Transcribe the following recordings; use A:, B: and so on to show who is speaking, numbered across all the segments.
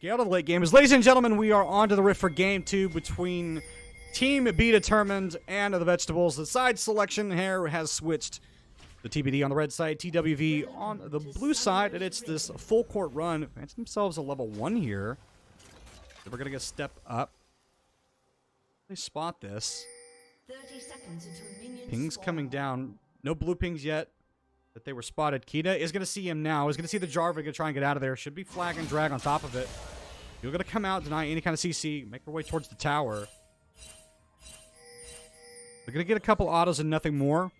A: Scale to the late gamers. Ladies and gentlemen, we are on to the rift for game 2 between Team Be Determined and the Vegetables. The side selection here has switched. The TBD on the red side, TWV on the blue side, and it's this full court run. Fancy themselves a level 1 here. So we're going to get a step up. They spot this.
B: 30 seconds until minions
A: Pings
B: spawn.
A: coming down. No blue pings yet. That they were spotted. Kita is going to see him now. He's going to see the Jarvan. Going to try and get out of there. Should be flag and drag on top of it. You're going to come out, deny any kind of CC. Make their way towards the tower. They're going to get a couple autos and nothing more.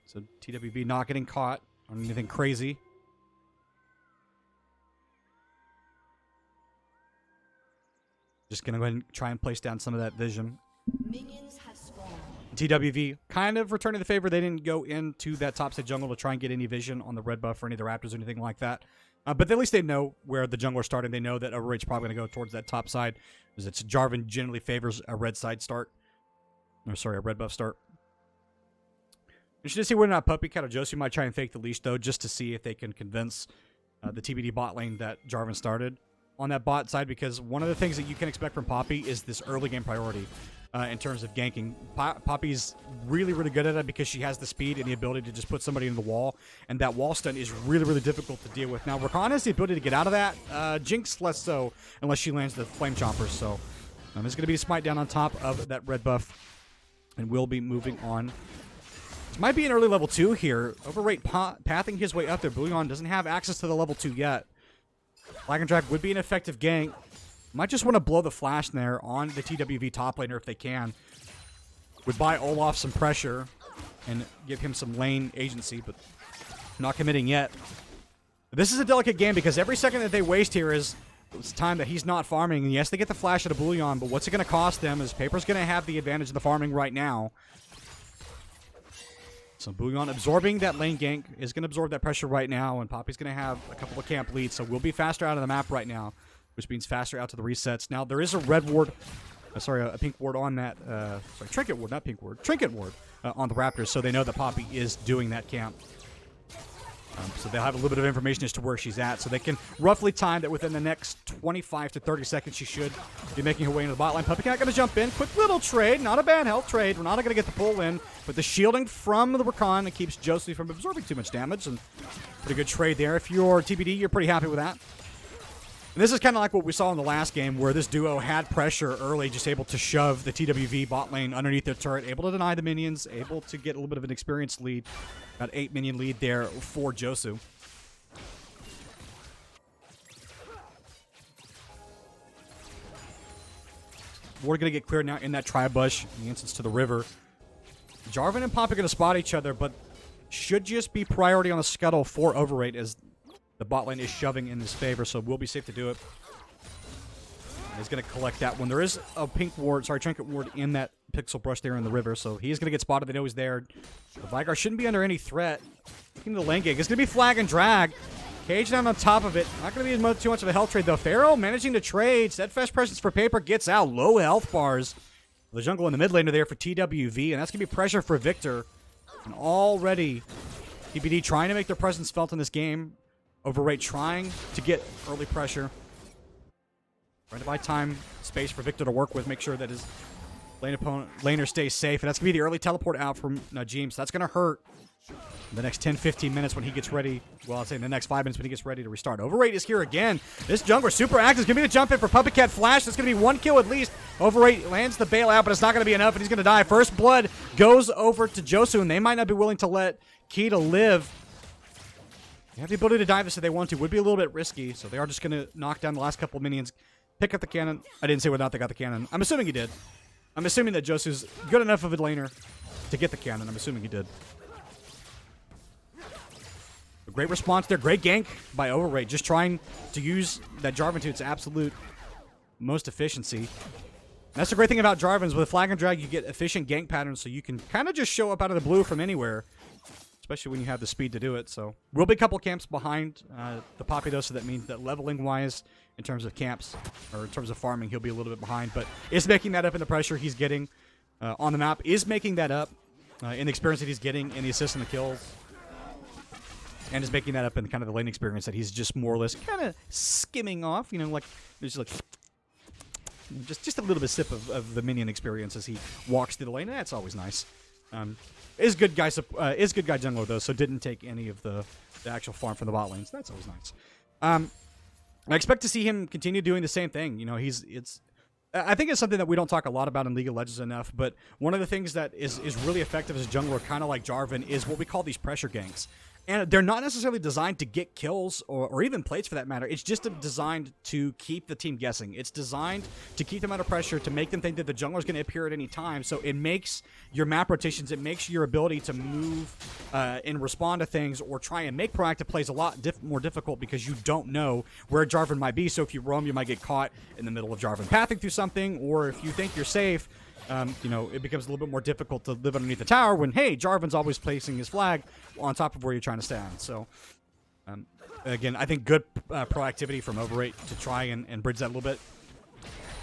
A: So TWV not getting caught on anything crazy. Just going to go ahead and try and place down some of that vision.
B: Minions have spawned.
A: TWV kind of returning the favor. They didn't go into that top side jungle to try and get any vision on the red buff or any of the raptors or anything like that. But at least they know where the jungler's starting. They know that OveRate's probably going to go towards that top side, because it's Jarvan generally favors a red side start. Or sorry, a red buff start. Interesting to see whether or not Puppykay or Joosu might try and fake the leash, though, just to see if they can convince the TBD bot lane that Jarvan started on that bot side, because one of the things that you can expect from Poppy is this early game priority. In terms of ganking, Poppy's really, really good at it because she has the speed and the ability to just put somebody in the wall, and that wall stun is really, really difficult to deal with. Now, Rakan has the ability to get out of that. Jinx less so, unless she lands the Flame Chompers. So, there's going to be a smite down on top of that red buff, and we'll be moving on. This might be an early level 2 here. OveRate pathing his way up there. Bouillon doesn't have access to the level 2 yet. Flag and drag would be an effective gank. Might just want to blow the flash there on the TWV top laner if they can. Would buy Olaf some pressure and give him some lane agency, but not committing yet. This is a delicate game because every second that they waste here is time that he's not farming. And yes, they get the flash at a Bouillon, but what's it going to cost them is Paper's going to have the advantage of the farming right now. So Bouillon absorbing that lane gank is going to absorb that pressure right now, and Poppy's going to have a couple of camp leads, so we'll be faster out of the map right now, which means faster out to the resets. Now, there is a red ward, a pink ward on that, trinket ward, not pink ward, trinket ward on the Raptors, so they know that Poppy is doing that camp. So they'll have a little bit of information as to where she's at, so they can roughly time that within the next 25 to 30 seconds she should be making her way into the bot line. Puppykay going to jump in. Quick little trade. Not a bad health trade. We're not going to get the pull in, but the shielding from the Rakan that keeps Joosu from absorbing too much damage, and pretty good trade there. If you're TBD, you're pretty happy with that. And this is kind of like what we saw in the last game, where this duo had pressure early, just able to shove the TWV bot lane underneath their turret, able to deny the minions, able to get a little bit of an experienced lead. Got 8 minion lead there for Joosu. We're going to get cleared now in that tri-bush, in the entrance to the river. Jarvan and Pop are going to spot each other, but should just be priority on the scuttle for OveRate as the bot lane is shoving in his favor, so we'll be safe to do it. He's going to collect that one. There is a pink ward, trinket ward in that pixel brush there in the river, so he's going to get spotted. They know he's there. The Veigar shouldn't be under any threat. Looking to the lane gig. It's going to be flag and drag. Cage down on top of it. Not going to be too much of a health trade, though. Pharaoh managing to trade. Steadfast presence for Paper. Gets out. Low health bars. The jungle in the mid lane are there for TWV, and that's going to be pressure for Viktor. And already, TBD trying to make their presence felt in this game. OveRate trying to get early pressure. Trying to buy time, space for Viktor to work with, make sure that his laner stays safe. And that's going to be the early teleport out from Najim, so that's going to hurt in the next 10-15 minutes when he gets ready. Well, I'll say in the next 5 minutes when he gets ready to restart. OveRate is here again. This jungler super active. It's going to be the jump in for Puppykay flash. That's going to be 1 kill at least. OveRate lands the bailout, but it's not going to be enough, and he's going to die. First blood goes over to Joosu, and they might not be willing to let Kita live. They have the ability to dive this if they want to. Would be a little bit risky, so they are just going to knock down the last couple of minions. Pick up the cannon. I didn't say whether or not they got the cannon. I'm assuming he did. I'm assuming that Joosu's good enough of a laner to get the cannon. I'm assuming he did. A great response there. Great gank by OveRate. Just trying to use that Jarvan to its absolute most efficiency. And that's the great thing about Jarvans. With flag and drag, you get efficient gank patterns, so you can kind of just show up out of the blue from anywhere. Especially when you have the speed to do it. So we'll be a couple camps behind the Poppy, though, so that means that leveling-wise, in terms of camps, or in terms of farming, he'll be a little bit behind. But is making that up in the pressure he's getting on the map. Is making that up in the experience that he's getting in the assists and the kills. and is making that up in kind of the lane experience that he's just more or less kind of skimming off. You know, like there's like just a little bit sip of the minion experience as he walks through the lane. That's always nice. Is good guy jungler though, so didn't take any of the actual farm from the bot lanes. That's always nice. I expect to see him continue doing the same thing. You know, I think it's something that we don't talk a lot about in League of Legends enough, but one of the things that is really effective as a jungler, kind of like Jarvan, is what we call these pressure ganks. And they're not necessarily designed to get kills or even plates for that matter. It's just designed to keep the team guessing. It's designed to keep them under pressure, to make them think that the jungler is going to appear at any time. So it makes your map rotations, it makes your ability to move and respond to things or try and make proactive plays a lot more difficult because you don't know where Jarvan might be. So if you roam, you might get caught in the middle of Jarvan pathing through something, or if you think you're safe, you know, it becomes a little bit more difficult to live underneath the tower when, hey, Jarvan's always placing his flag on top of where you're trying to stand. So, again, I think good proactivity from OveRate to try and bridge that a little bit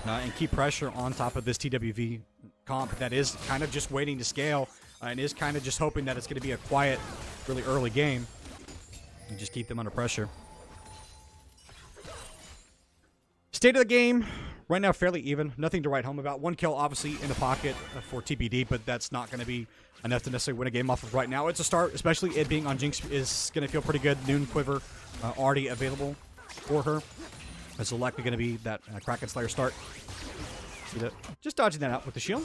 A: and keep pressure on top of this TWV comp that is kind of just waiting to scale and is kind of just hoping that it's going to be a quiet, really early game and just keep them under pressure. State of the game. Right now, fairly even. Nothing to write home about. One kill, obviously, in the pocket for TBD, but that's not going to be enough to necessarily win a game off of right now. It's a start, especially it being on Jinx is going to feel pretty good. Noon Quiver already available for her. It's likely going to be that Kraken Slayer start. See that? Just dodging that out with the shield.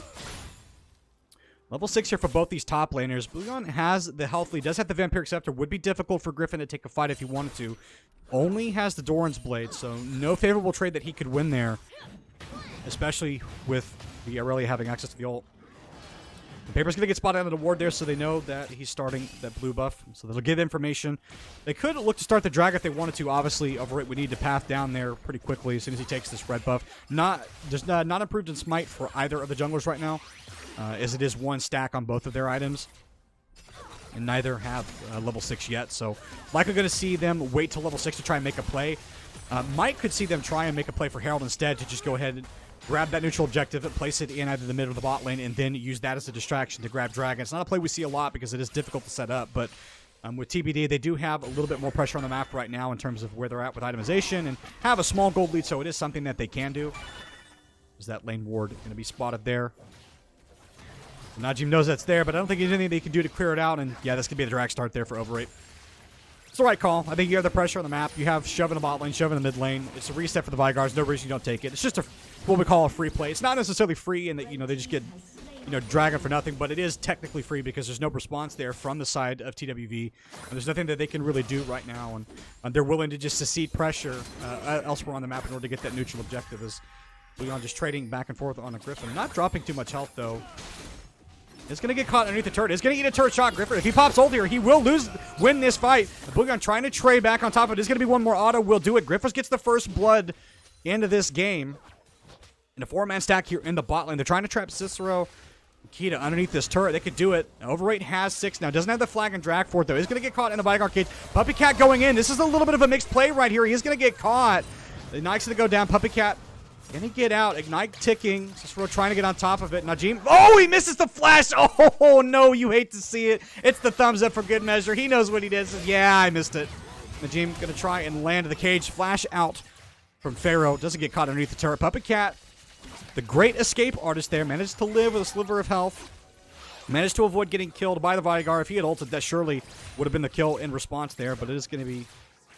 A: Level 6 here for both these top laners. Bouillon has the health lead, does have the Vampiric Scepter. Would be difficult for Griffin to take a fight if he wanted to. Only has the Doran's Blade, so no favorable trade that he could win there. Especially with the Irelia having access to the ult. The Paper's going to get spotted on the ward there, so they know that he's starting that blue buff. So that'll give information. They could look to start the drag if they wanted to. Obviously, OveRate would need to path down there pretty quickly as soon as he takes this red buff. Not improved in Smite for either of the junglers right now, as it is one stack on both of their items. And neither have level 6 yet, so likely going to see them wait till level 6 to try and make a play. Might could see them try and make a play for Herald instead to just go ahead and grab that neutral objective and place it in either the middle or the bot lane and then use that as a distraction to grab Dragon. It's not a play we see a lot because it is difficult to set up, but with TBD, they do have a little bit more pressure on the map right now in terms of where they're at with itemization and have a small gold lead, so it is something that they can do. Is that lane ward going to be spotted there? Najim knows that's there, but I don't think there's anything they can do to clear it out, and yeah, this could be the drag start there for OveRate. It's the right call. I think you have the pressure on the map. You have shove in the bot lane, shove in the mid lane. It's a reset for the Veigars. No reason you don't take it. It's just what we call a free play. It's not necessarily free in that, you know, they just get, you know, Dragon for nothing, but it is technically free because there's no response there from the side of TWV. And there's nothing that they can really do right now, and they're willing to just secede pressure elsewhere on the map in order to get that neutral objective. As Bouillon just trading back and forth on a Griffin. Not dropping too much health, though. It's going to get caught underneath the turret. It's going to eat a turret shot, Griffin. If he pops ult here, he will win this fight. Bouillon trying to trade back on top of it. It's going to be one more auto. Will do it. Griffin gets the first blood into this game. In a 4-man stack here in the bot lane. They're trying to trap Cicero, Kita underneath this turret. They could do it. OveRate has 6 now. Doesn't have the flag and drag for it, though. He's going to get caught in the Veigar cage. Puppykay going in. This is a little bit of a mixed play right here. He is going to get caught. The Ignite's going to go down. Puppykay can he get out? Ignite ticking. Cicero trying to get on top of it. Najim. Oh, he misses the flash. Oh, no. You hate to see it. It's the thumbs up for good measure. He knows what he did. Says, yeah, I missed it. Najim going to try and land the cage. Flash out from Pharaoh. Doesn't get caught underneath the turret. Puppykay, the great escape artist there, managed to live with a sliver of health. Managed to avoid getting killed by the Veigar. If he had ulted, that surely would have been the kill in response there. But it is going to be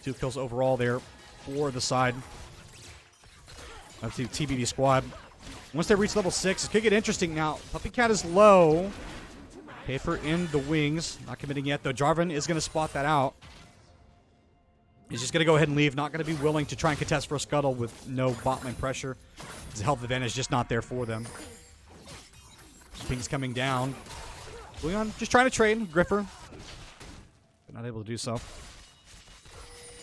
A: 2 kills overall there for the side of the TBD squad. Once they reach level 6, it could get interesting now. Puppykay is low. Paper in the wings. Not committing yet, though. Jarvan is going to spot that out. He's just going to go ahead and leave. Not going to be willing to try and contest for a scuttle with no bot lane pressure. His health advantage is just not there for them. Ping's coming down. Bouillon just trying to trade. Griffer. But not able to do so.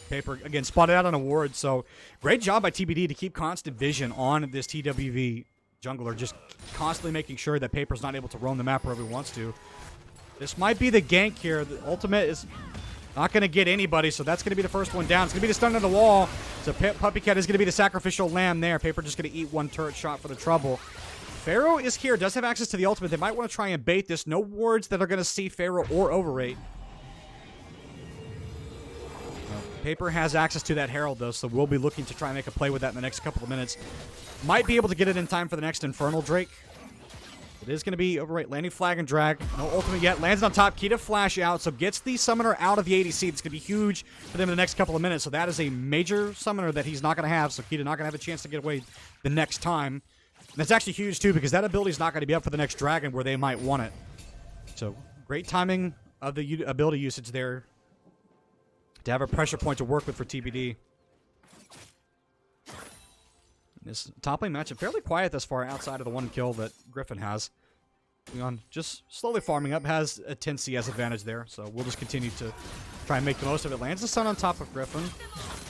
A: Paper, again, spotted out on a ward, so great job by TBD to keep constant vision on this TWV jungler, just constantly making sure that Paper's not able to roam the map wherever he wants to. This might be the gank here. The ultimate is not going to get anybody, so that's going to be the first one down. It's going to be the stun on the wall, so Puppykay is going to be the sacrificial lamb there. Paper just going to eat 1 turret shot for the trouble. Pharaoh is here, does have access to the ultimate. They might want to try and bait this. No wards that are going to see Pharaoh or OveRate. Paper has access to that Herald, though, so we'll be looking to try and make a play with that in the next couple of minutes. Might be able to get it in time for the next Infernal Drake. It is going to be OveRate, landing flag and drag. No ultimate yet. Lands on top. Kita flash out, so gets the summoner out of the ADC. It's going to be huge for them in the next couple of minutes. So that is a major summoner that he's not going to have. So Kita not going to have a chance to get away the next time. And that's actually huge, too, because that ability is not going to be up for the next dragon where they might want it. So great timing of the ability usage there to have a pressure point to work with for TBD. This top lane matchup fairly quiet thus far outside of the one kill that Griffin has. Bouillon just slowly farming up, has a 10 CS advantage there, so we'll just continue to try and make the most of it. Lands the stun on top of Griffin.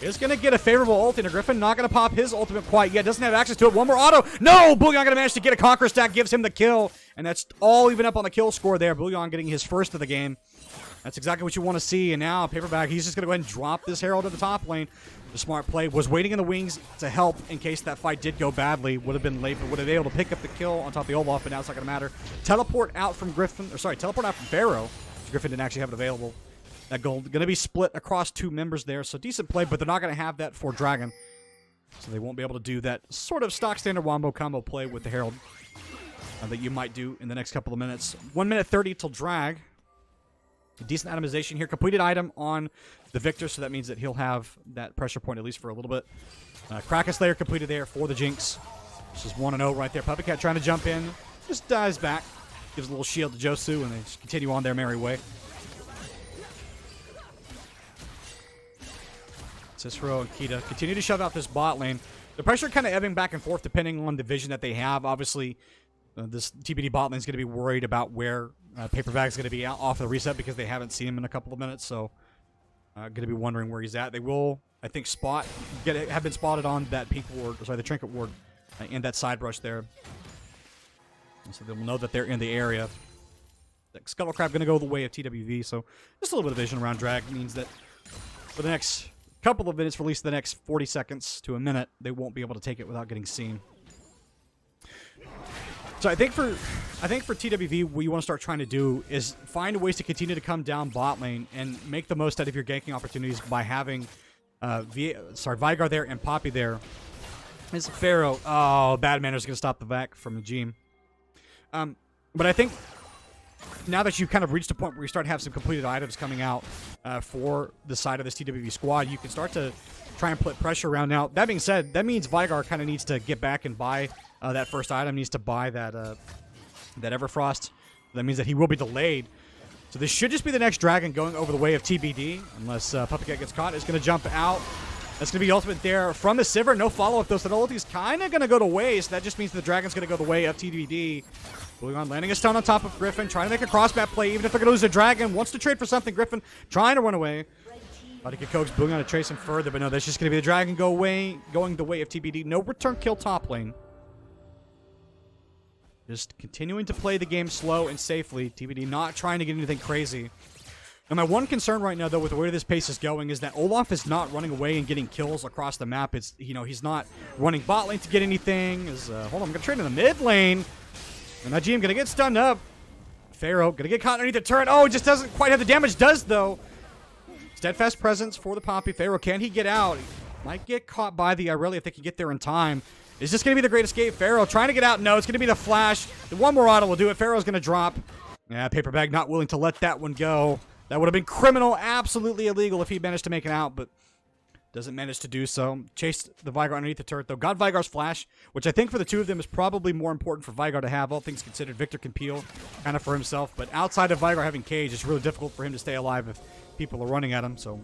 A: Is going to get a favorable ult into Griffin. Not going to pop his ultimate quite yet. Doesn't have access to it. One more auto. No! Bouillon going to manage to get a Conquer stack. Gives him the kill. And that's all even up on the kill score there. Bouillon getting his first of the game. That's exactly what you want to see. And now, PaperBag, he's just going to go ahead and drop this Herald at the top lane. The smart play was waiting in the wings to help in case that fight did go badly. Would have been late, but would have been able to pick up the kill on top of the Olaf, but now it's not going to matter. Teleport out from teleport out from Pharaoh. Griffin didn't actually have it available. That gold going to be split across two members there, so decent play, but they're not going to have that for Dragon. So they won't be able to do that sort of stock standard wombo combo play with the Herald that you might do in the next couple of minutes. 1 minute 30 till drag. A decent atomization here. Completed item on the Viktor, so that means that he'll have that pressure point at least for a little bit. Kraken Slayer completed there for the Jinx. This is 1-0 right there. Puppykay trying to jump in. Just dies back. Gives a little shield to Joosu, and they just continue on their merry way. Cicero and Kita continue to shove out this bot lane. The pressure kind of ebbing back and forth depending on the vision that they have. Obviously, this TBD bot lane is going to be worried about where PaperBag is going to be out off the reset because they haven't seen him in a couple of minutes. So, going to be wondering where he's at. They will, I think, have been spotted on that peak ward, the trinket ward, and that side brush there. So they'll know that they're in the area. That Scuttle Crab going to go the way of TWV. So just a little bit of vision around drag means that for the next couple of minutes, for at least the next 40 seconds to a minute, they won't be able to take it without getting seen. So I think for TWV, what you want to start trying to do is find ways to continue to come down bot lane and make the most out of your ganking opportunities by having Veigar there and Poppy there. It's Pharaoh. Oh, bad manners going to stop the vac from Najim. But I think now that you've kind of reached a point where you start to have some completed items coming out for the side of this TWV squad, you can start to try and put pressure around. Now, that being said, that means Veigar kind of needs to get back and buy that first item, needs to buy that that Everfrost. That means that he will be delayed. So this should just be the next dragon going over the way of TBD, unless Puppykay gets caught. It's going to jump out. That's going to be ultimate there from the Sivir. No follow-up, though, so the ulti is kind of going to go to waste. That just means the dragon's going to go the way of TBD. Bouillon landing a stun on top of Griffin, trying to make a cross-map play, even if they're going to lose the dragon. Wants to trade for something. Griffin trying to run away. Thought he could coax Bouillon to trace him further, but no, that's just going to be the dragon going the way of TBD. No return kill top lane. Just continuing to play the game slow and safely. TBD not trying to get anything crazy. And my one concern right now, though, with the way this pace is going is that Olaf is not running away and getting kills across the map. It's, he's not running bot lane to get anything. Hold on, I'm going to trade in the mid lane. And Najim going to get stunned up. Pharaoh going to get caught underneath the turret. Oh, it just doesn't quite have the damage. Does, though. Steadfast presence for the Poppy. Pharaoh, can he get out? He might get caught by the Irelia if they can get there in time. Is this going to be the great escape? Pharaoh trying to get out. No, it's going to be the flash. The one more auto will do it. Pharaoh's going to drop. Yeah, PaperBag not willing to let that one go. That would have been criminal, absolutely illegal if he managed to make it out, but doesn't manage to do so. Chased the Veigar underneath the turret, though. Got Veigar's flash, which I think for the two of them is probably more important for Veigar to have. All things considered, Viktor can peel kind of for himself, but outside of Veigar having cage, it's really difficult for him to stay alive if people are running at him, so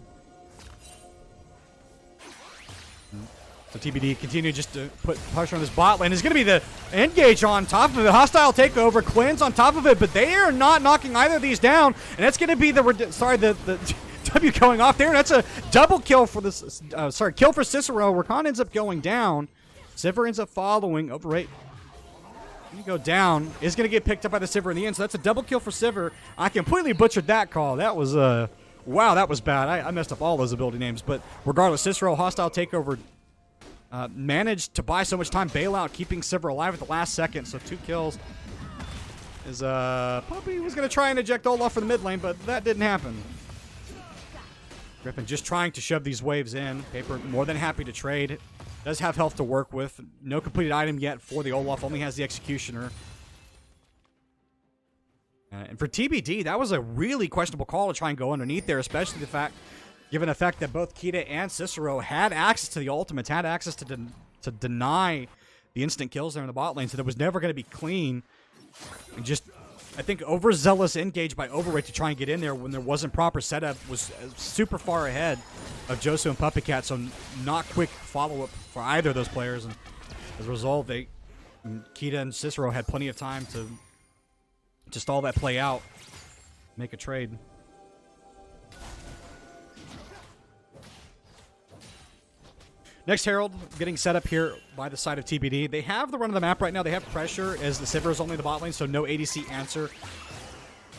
A: TBD continue just to put pressure on this bot lane. It's going to be the engage on top of it. Hostile takeover. Cleanse on top of it. But they are not knocking either of these down. And that's going to be the W going off there. And that's a double kill for this. Kill for Cicero. Rakan ends up going down. Sivir ends up following. OveRate. Going to go down. Is going to get picked up by the Sivir in the end. So that's a double kill for Sivir. I completely butchered that call. That was, wow, that was bad. I messed up all those ability names. But regardless, Cicero, hostile takeover. Managed to buy so much time. Bailout keeping Sivir alive at the last second. So 2 kills. Poppy was going to try and eject Olaf for the mid lane, but that didn't happen. Griffin just trying to shove these waves in. Paper more than happy to trade. Does have health to work with. No completed item yet for the Olaf. Only has the Executioner. And for TBD, that was a really questionable call to try and go underneath there, especially given the fact that both Kita and Cicero had access to the ultimates, had access to deny the instant kills there in the bot lane, so that was never going to be clean. And just, I think, overzealous engage by OveRate to try and get in there when there wasn't proper setup was super far ahead of Joosu and Puppykay, so not quick follow-up for either of those players. And as a result, Kita and Cicero had plenty of time to stall that play out, make a trade. Next Herald getting set up here by the side of TBD. They have the run of the map right now. They have pressure as the Sivir is only the bot lane, so no ADC answer.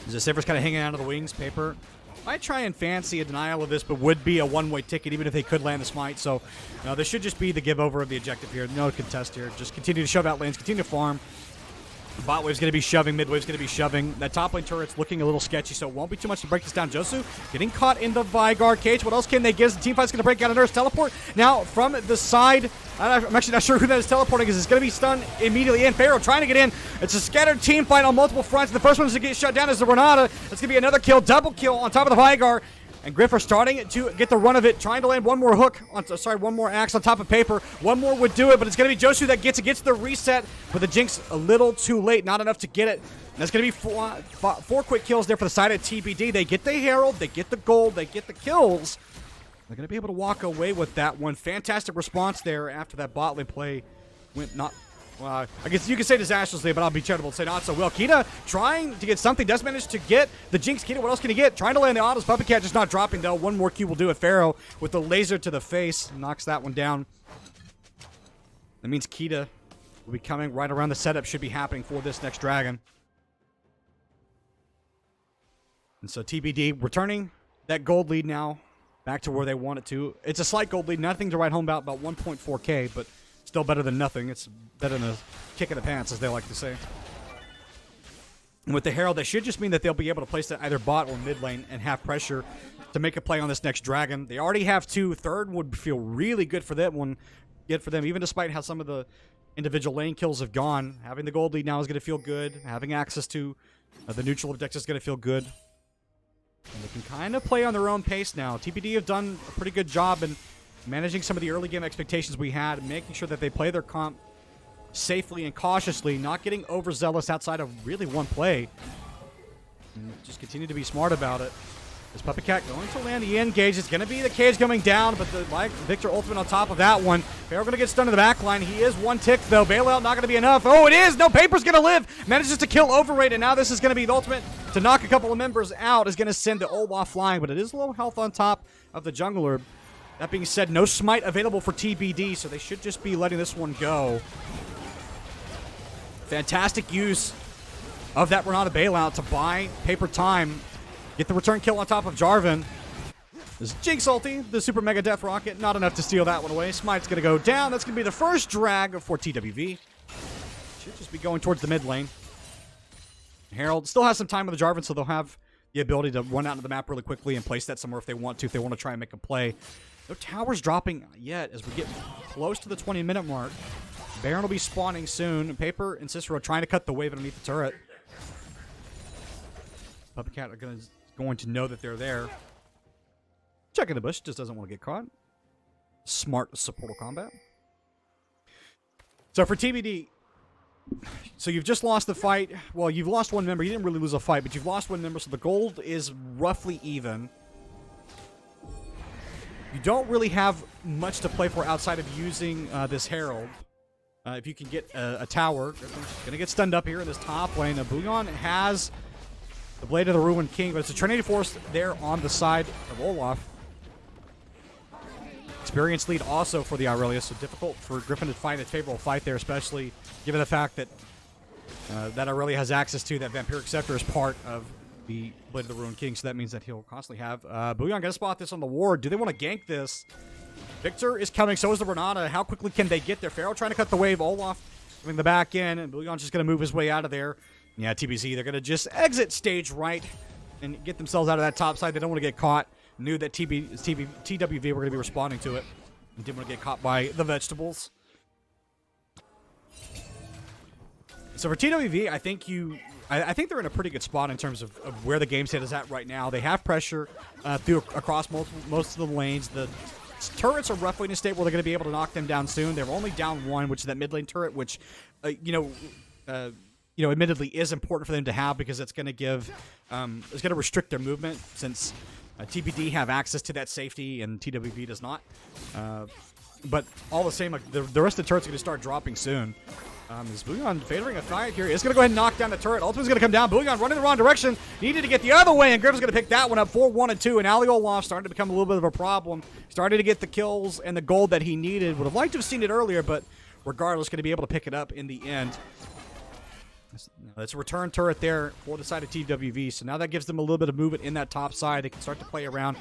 A: As the Sivir's kind of hanging out of the wings. Paper might try and fancy a denial of this, but would be a one-way ticket even if they could land the smite. So this should just be the give over of the objective here. No contest here. Just continue to shove out lanes, continue to farm. Bot wave's going to be shoving, mid wave's going to be shoving. That top lane turret's looking a little sketchy, so it won't be too much to break this down. Joosu getting caught in the Veigar cage. What else can they get? The team fight's going to break out a nurse teleport. Now, from the side, I'm actually not sure who that is teleporting because it's going to be stunned immediately in. Pharaoh trying to get in. It's a scattered team fight on multiple fronts. The first one to get shut down is the Renata. It's going to be another kill, double kill on top of the Veigar. And Griff starting to get the run of it, trying to land one more hook, one more axe on top of Paper. One more would do it, but it's going to be Joosu that gets the reset, but the Jinx a little too late, not enough to get it. And that's going to be four quick kills there for the side of TBD. They get the Herald, they get the gold, they get the kills. They're going to be able to walk away with that one. Fantastic response there after that bot lane play went not... Well, I guess you could say disastrously, but I'll be charitable and say not so well. Kita trying to get something. Does manage to get the Jinx. Kita, what else can he get? Trying to land the autos. Puppykay just not dropping, though. One more Q will do it. Pharaoh with the laser to the face. Knocks that one down. That means Kita will be coming right around the setup. Should be happening for this next dragon. And so TBD returning that gold lead now back to where they want it to. It's a slight gold lead. Nothing to write home about 1.4K, but... still better than nothing. It's better than a kick in the pants, as they like to say. And with the Herald, that should just mean that they'll be able to place that either bot or mid lane and have pressure to make a play on this next dragon. They already have two. Third would feel really good for that one. Good for them, even despite how some of the individual lane kills have gone. Having the gold lead now is going to feel good. Having access to the neutral objective is going to feel good. And they can kind of play on their own pace now. TBD have done a pretty good job in managing some of the early game expectations we had, making sure that they play their comp safely and cautiously, not getting overzealous outside of really one play. And just continue to be smart about it. Is Puppykay going to land the engage? It's going to be the cage coming down, but the Viktor ultimate on top of that one. Pharaoh going to get stunned in the back line. He is one tick, though. Bailout not going to be enough. Oh, it is! No, Paper's going to live! Manages to kill OveRate, and now this is going to be the ultimate to knock a couple of members out. Is going to send the Olaf flying, but it is low health on top of the jungler. That being said, no smite available for TBD, so they should just be letting this one go. Fantastic use of that Renata bailout to buy Paper time. Get the return kill on top of Jarvan. This Jinx ulti, the super mega death rocket, not enough to steal that one away. Smite's going to go down. That's going to be the first drag for TWV. Should just be going towards the mid lane. Herald still has some time with the Jarvan, so they'll have the ability to run out into the map really quickly and place that somewhere if they want to try and make a play. No towers dropping yet as we get close to the 20-minute mark. Baron will be spawning soon. Paper and Cicero trying to cut the wave underneath the turret. Puppykay are going to know that they're there. Checking the bush, just doesn't want to get caught. Smart supportal combat. So for TBD, so you've just lost the fight. Well, you've lost one member. You didn't really lose a fight, but you've lost one member, so the gold is roughly even. You don't really have much to play for outside of using this Herald. If you can get a tower, going to get stunned up here in this top lane. Bouillon has the Blade of the Ruined King, but it's a Trinity Force there on the side of Olaf. Experience lead also for the Irelia, so difficult for Griffin to find a favorable fight there, especially given the fact that that Irelia has access to that Vampiric Scepter as part of the Blade of the Ruined King, so that means that he'll constantly have Bouillon gonna spot this on the ward. Do they want to gank this? Viktor is coming, so is the Renata. How quickly can they get there? Pharaoh trying to cut the wave. Olaf coming the back in, and Bouillon's just gonna move his way out of there. Yeah, TBC, they're gonna just exit stage right and get themselves out of that top side. They don't want to get caught knew that TWV were going to be responding to it and didn't want to get caught by the vegetables. So for TWV, I think they're in a pretty good spot in terms of where the game state is at right now. They have pressure across most of the lanes. The turrets are roughly in a state where they're going to be able to knock them down soon. They're only down one, which is that mid lane turret, which, admittedly is important for them to have because it's going to give, it's going to restrict their movement since TBD have access to that safety and TWV does not. But all the same, like, the rest of the turrets are going to start dropping soon. Is Bouillon favoring a fight here? It's going to go ahead and knock down the turret. Ultimate's going to come down. Bouillon running the wrong direction. Needed to get the other way, and Griffin's going to pick that one up. 4-1 and 2, and Olaf starting to become a little bit of a problem. Started to get the kills and the gold that he needed. Would have liked to have seen it earlier, but regardless, going to be able to pick it up in the end. It's a return turret there for the side of TWV, so now that gives them a little bit of movement in that top side. They can start to play around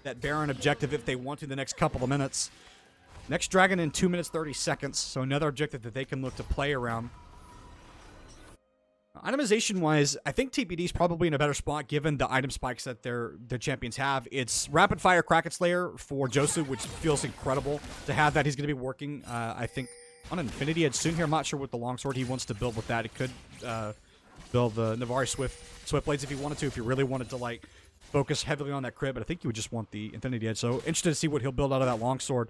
A: that Baron objective if they want to the next couple of minutes. Next dragon in 2 minutes 30 seconds, so another objective that they can look to play around. Itemization-wise, I think TBD is probably in a better spot given the item spikes that their champions have. It's Rapid Fire Kraken Slayer for Joosu, which feels incredible to have that. He's going to be working, I think, on Infinity Edge soon here. I'm not sure what the longsword he wants to build with that. It could build the Navari Swift Blades if he wanted to, if he really wanted to, like, focus heavily on that crit, but I think you would just want the Infinity Edge. So interested to see what he'll build out of that longsword.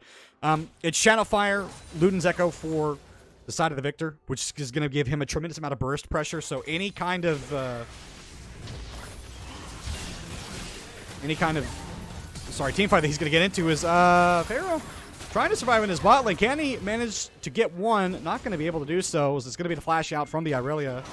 A: It's Shadow Fire, Luden's Echo for the side of the Viktor, which is going to give him a tremendous amount of burst pressure. So any kind of team fight that he's going to get into is Pharaoh trying to survive in his bot lane. Can he manage to get one? Not going to be able to do so. It's going to be the flash out from the Irelia.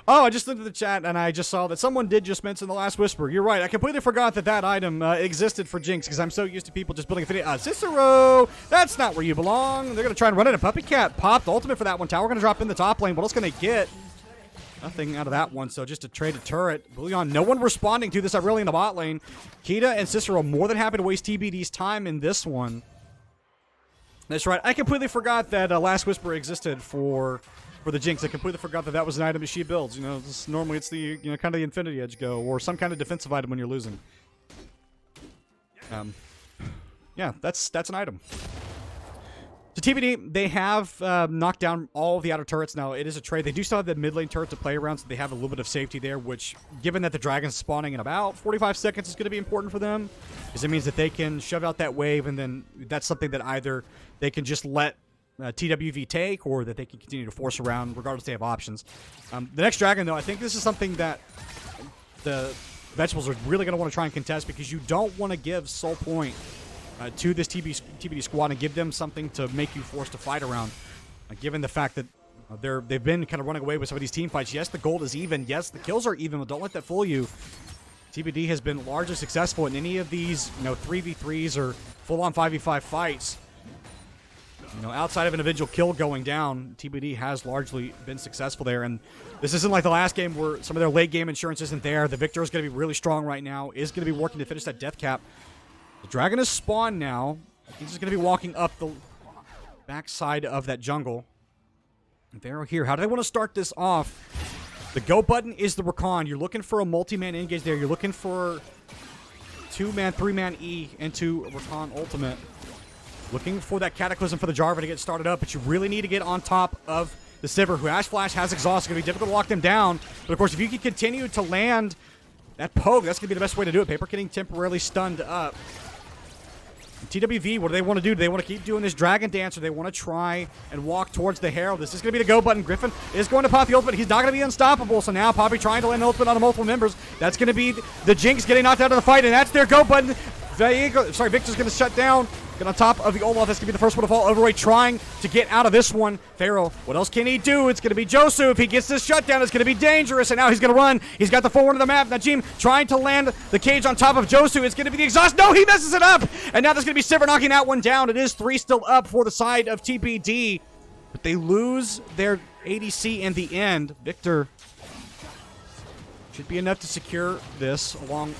A: Oh, I just looked at the chat and I just saw that someone did just mention the Last Whisper. You're right. I completely forgot that item existed for Jinx because I'm so used to people just building a video. Cicero, that's not where you belong. They're going to try and run it. A Puppykay popped the ultimate for that one. Tower going to drop in the top lane. What else going to get? Nothing out of that one, so just a trade a turret. Bouillon, no one responding to this really in the bot lane. Kita and Cicero more than happy to waste TBD's time in this one. That's right. I completely forgot that Last Whisper existed for the Jinx. I completely forgot that was an item that she builds. Normally it's the kind of the Infinity Edge go or some kind of defensive item when you're losing. Yeah, that's an item. So TBD, they have knocked down all of the outer turrets now. It is a trade. They do still have the mid lane turret to play around, so they have a little bit of safety there, which, given that the dragon's spawning in about 45 seconds, is going to be important for them, because it means that they can shove out that wave, and then that's something that either they can just let TWV take, or that they can continue to force around, regardless they have options. The next dragon, though, I think this is something that the vegetables are really going to want to try and contest, because you don't want to give soul point to this TBD squad and give them something to make you forced to fight around. Given the fact that they've been kind of running away with some of these team fights. Yes, the gold is even. Yes, the kills are even, but don't let that fool you. TBD has been largely successful in any of these 3v3s or full-on 5v5 fights. Outside of an individual kill going down, TBD has largely been successful there. And this isn't like the last game where some of their late game insurance isn't there. The Viktor is going to be really strong right now, is going to be working to finish that death cap. The dragon is spawned now. He's just going to be walking up the backside of that jungle. And Pharaoh here. How do they want to start this off? The go button is the Rakan. You're looking for a multi-man engage there. You're looking for 2-man, 3-man E into Rakan ultimate. Looking for that Cataclysm for the Jarvan to get started up, but you really need to get on top of the Sivir, who Ash Flash has exhaust. It's going to be difficult to lock them down. But, of course, if you can continue to land that poke, that's going to be the best way to do it. Paper getting temporarily stunned up. And TWV, what do they want to do? Do they want to keep doing this dragon dance, or they want to try and walk towards the Herald? This is going to be the go button. Griffin is going to pop the ultimate. He's not going to be unstoppable, so now Poppy trying to land an ultimate on multiple members. That's going to be the Jinx getting knocked out of the fight, and that's their go button. Viktor's going to shut down. Get on top of the Olaf. That's going to be the first one to fall. OveRate trying to get out of this one. Pharaoh, what else can he do? It's going to be Joosu. If he gets this shutdown, it's going to be dangerous. And now he's going to run. He's got the forward of the map. Najim trying to land the cage on top of Joosu. It's going to be the exhaust. No, he messes it up. And now there's going to be Sivir knocking that one down. It is 3 still up for the side of TBD. But they lose their ADC in the end. Viktor should be enough to secure this along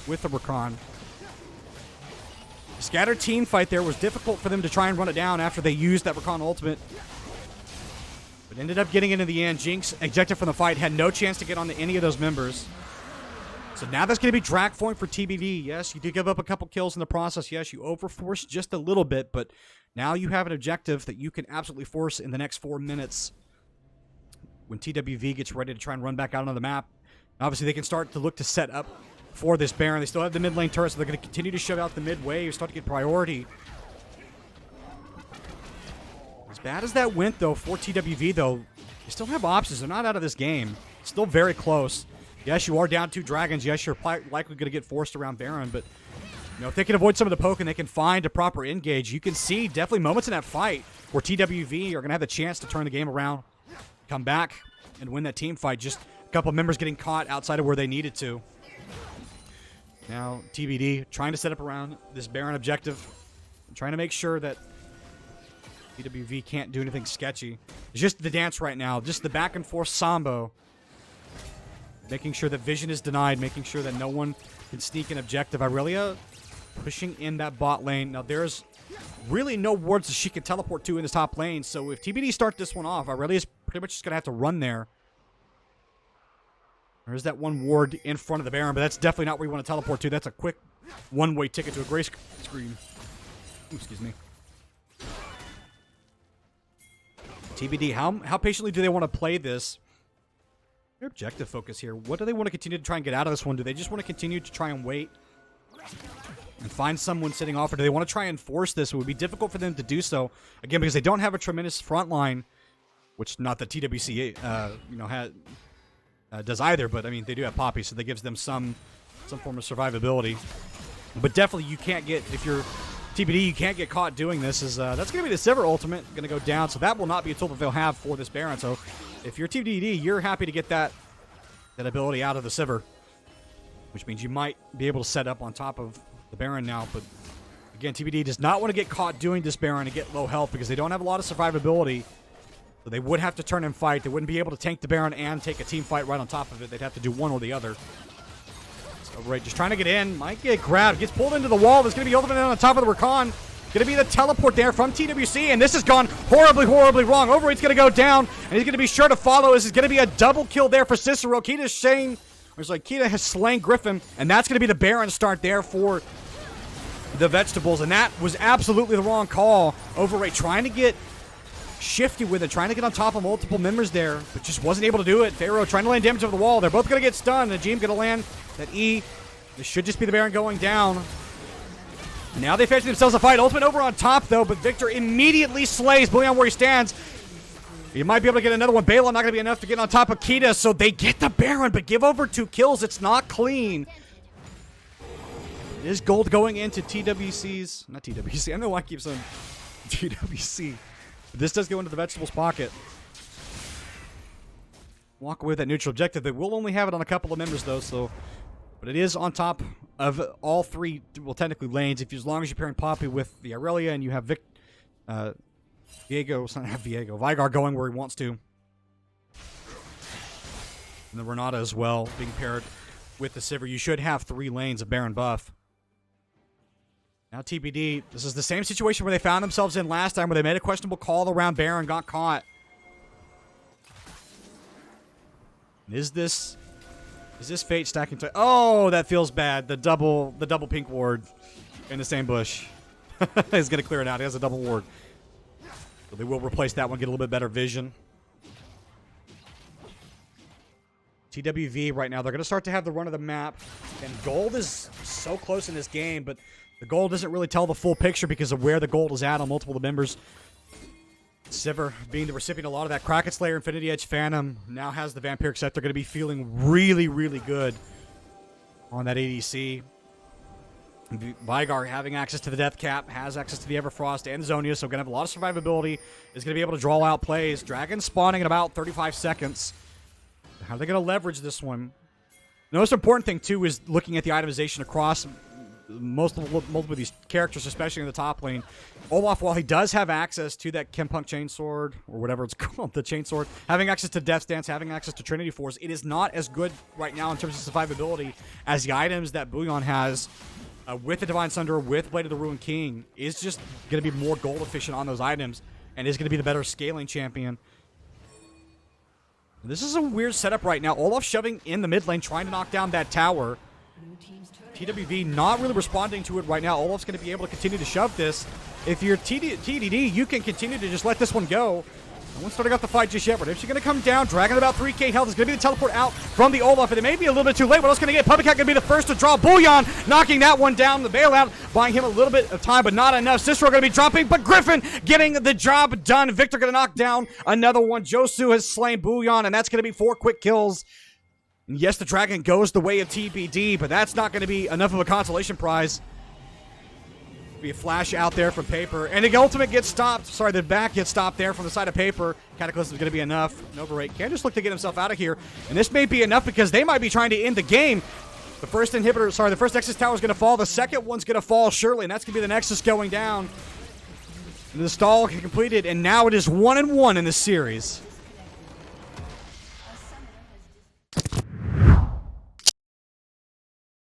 A: with the Rakan. Scattered team fight there was difficult for them to try and run it down after they used that Rakan ultimate. But ended up getting into the end. Jinx, ejected from the fight, had no chance to get onto any of those members. So now that's going to be drag point for TBD. Yes, you did give up a couple kills in the process. Yes, you overforced just a little bit, but now you have an objective that you can absolutely force in the next 4 minutes. When TWV gets ready to try and run back out onto the map, obviously they can start to look to set up for this Baron. They still have the mid lane turret, so they're going to continue to shove out the mid wave, start to get priority. As bad as that went, though, for TWV, though, you still have options. They're not out of this game. Still very close. Yes, you are down 2 dragons. Yes, you're likely going to get forced around Baron, but you know, if they can avoid some of the poke and they can find a proper engage, you can see definitely moments in that fight where TWV are going to have the chance to turn the game around, come back, and win that team fight. Just a couple of members getting caught outside of where they needed to. Now, TBD trying to set up around this Baron objective, trying to make sure that TWV can't do anything sketchy. It's just the dance right now, just the back and forth sambo. Making sure that vision is denied, making sure that no one can sneak an objective. Irelia pushing in that bot lane. Now, there's really no wards that she can teleport to in this top lane, so if TBD start this one off, Irelia's pretty much just going to have to run there. There's that one ward in front of the Baron, but that's definitely not where you want to teleport to. That's a quick one-way ticket to a gray screen. Ooh, excuse me. TBD, how patiently do they want to play this? Their objective focus here. What do they want to continue to try and get out of this one? Do they just want to continue to try and wait and find someone sitting off, or do they want to try and force this? It would be difficult for them to do so, again, because they don't have a tremendous front line, which not that TWC does either, but I mean, they do have Poppy, so that gives them some form of survivability. But definitely you can't get, if you're TBD, you can't get caught doing this. That's going to be the Sivir ultimate going to go down, so that will not be a tool that they'll have for this Baron. So if you're TBD, you're happy to get that ability out of the Sivir, which means you might be able to set up on top of the Baron now. But again, TBD does not want to get caught doing this Baron and get low health because they don't have a lot of survivability. So they would have to turn and fight. They wouldn't be able to tank the Baron and take a team fight right on top of it. They'd have to do one or the other. So right, just trying to get in. Might get grabbed. Gets pulled into the wall. There's going to be ultimate on top of the Rakan. Going to be the teleport there from TWC, and this has gone horribly, horribly wrong. OveRate's going to go down, and he's going to be sure to follow. This is going to be a double kill there for Cicero. Kita has slain Griffin, and that's going to be the Baron start there for the Vegetables, and that was absolutely the wrong call. OveRate trying to get shifty with it, trying to get on top of multiple members there, but just wasn't able to do it. Pharaoh trying to land damage over the wall. They're both going to get stunned. Najim going to land that E. This should just be the Baron going down. Now they fancy themselves a fight. Ultimate over on top, though, but Viktor immediately slays Bouillon where he stands. You might be able to get another one. Bala not going to be enough to get on top of Kita, so they get the Baron, but give over 2 kills. It's not clean. It is gold going into TWC's... Not TWC. I don't know why I keep saying TWC. But this does go into the Vegetables' pocket. Walk away with that neutral objective. They will only have it on a couple of members, though, so... But it is on top of all 3, well, technically lanes. As long as you're pairing Poppy with the Irelia and you have Veigar going where he wants to. And the Renata as well being paired with the Sivir. You should have 3 lanes of Baron buff. Now TBD, this is the same situation where they found themselves in last time, where they made a questionable call around Baron, got caught. Is this fate stacking to... Oh, that feels bad. The double pink ward in the same bush. He's going to clear it out. He has a double ward. So they will replace that one, get a little bit better vision. TWV right now, they're going to start to have the run of the map. And gold is so close in this game, but the gold doesn't really tell the full picture because of where the gold is at on multiple of the members. Sivir, being the recipient of a lot of that Kraken Slayer, Infinity Edge Phantom, now has the Vampiric Scepter. Going to be feeling really, really good on that ADC. Veigar having access to the Death Cap, has access to the Everfrost and Zonia, so going to have a lot of survivability. Is going to be able to draw out plays. Dragon spawning in about 35 seconds. How are they going to leverage this one? The most important thing, too, is looking at the itemization across multiple of these characters, especially in the top lane. Olaf, while he does have access to that Chempunk Chainsword, or whatever it's called, the Chainsword, having access to Death's Dance, having access to Trinity Force, it is not as good right now in terms of survivability as the items that Bouillon has with the Divine Sunder, with Blade of the Ruined King. Is just going to be more gold efficient on those items, and is going to be the better scaling champion. This is a weird setup right now. Olaf shoving in the mid lane, trying to knock down that tower. TWV not really responding to it right now. Olaf's going to be able to continue to shove this. If you're TDD, you can continue to just let this one go. No one's starting off the fight just yet, but if she's going to come down, dragging about 3k health, is going to be the teleport out from the Olaf, and it may be a little bit too late. What else going to get? Puppykay going to be the first to draw. Bouillon knocking that one down. The bailout buying him a little bit of time, but not enough. Cicero going to be dropping, but Griffin getting the job done. Viktor going to knock down another one. Joosu has slain Bouillon, and that's going to be 4 quick kills. And yes, the dragon goes the way of TBD, but that's not going to be enough of a consolation prize. Be a flash out there from Paper, and the ultimate gets stopped. Sorry, the back gets stopped there from the side of Paper. Cataclysm is going to be enough. OveRate can just look to get himself out of here, and this may be enough because they might be trying to end the game. The first inhibitor, sorry, the first Nexus tower is going to fall. The second one's going to fall surely, and that's going to be the Nexus going down. And the stall completed, and now it is 1-1 in this series.